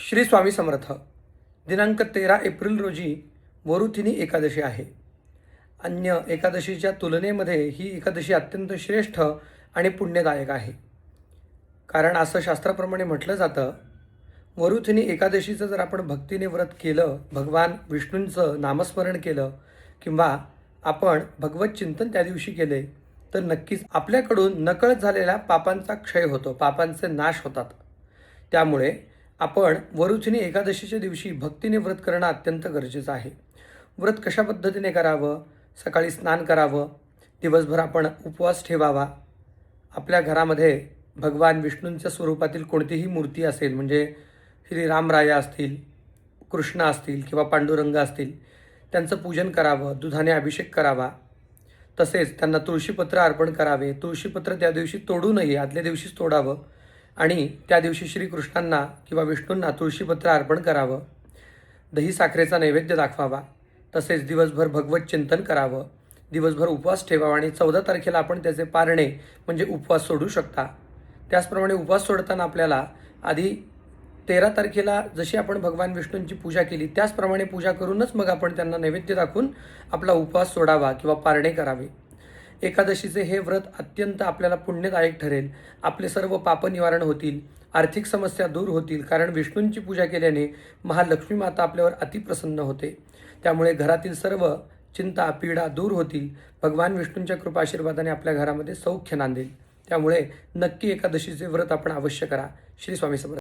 श्री स्वामी समर्थ. दिनांक 13 एप्रिल रोजी वरुथिनी एकादशी आहे. अन्य एकादशीच्या तुलनेमध्ये ही एकादशी अत्यंत श्रेष्ठ आणि पुण्यदायक आहे. कारण असं शास्त्राप्रमाणे म्हटलं जातं, वरुथिनी एकादशीचं जर आपण भक्तीने व्रत केलं, भगवान विष्णूंचं नामस्मरण केलं किंवा आपण भगवत चिंतन त्या दिवशी केले, तर नक्कीच आपल्याकडून नकळत झालेल्या पापांचा क्षय होतो, पापांचे नाश होतात. त्यामुळे आपण वरुथिनी एकादशीच्या दिवशी भक्तीने व्रत करणं अत्यंत गरजेचं आहे. व्रत कशा पद्धतीने करावं? सकाळी स्नान करावं, दिवसभर आपण उपवास ठेवावा. आपल्या घरामध्ये भगवान विष्णूंच्या स्वरूपातील कोणतीही मूर्ती असेल, म्हणजे श्री रामराया असतील, कृष्ण असतील किंवा पांडुरंग असतील, त्यांचं पूजन करावं, दुधाने अभिषेक करावा. तसेच त्यांना तुळशीपत्र अर्पण करावे. तुळशीपत्र त्या दिवशी तोडू नये, आदल्या दिवशीच तोडावं आणि त्या दिवशी श्रीकृष्णांना किंवा विष्णूंना तुळशीपत्र अर्पण करावं. दही साखरेचा नैवेद्य दाखवावा. तसेच दिवसभर भगवत चिंतन करावं, दिवसभर उपवास ठेवावा आणि 14 तारखेला आपण त्याचे पारणे म्हणजे उपवास सोडू शकता. त्याचप्रमाणे उपवास सोडताना आपल्याला आधी 13 तारखेला जशी आपण भगवान विष्णूंची पूजा केली त्याचप्रमाणे पूजा करूनच मग आपण त्यांना नैवेद्य दाखवून आपला उपवास सोडावा किंवा पारणे करावे. एकादशीचे हे व्रत अत्यंत आपल्याला पुण्यदायक ठरेल. आपले सर्व पाप निवारण होतील, आर्थिक समस्या दूर होतील. कारण विष्णूंची पूजा केल्याने महालक्ष्मी माता आपल्यावर अतिप्रसन्न होते. त्यामुळे घरातील सर्व चिंता पीडा दूर होतील. भगवान विष्णूंच्या कृपा आशीर्वादाने आपल्या घरामध्ये सौख्य नांदेल. त्यामुळे नक्की एकादशीचे व्रत आपण अवश्य करा. श्री स्वामी समर्थ.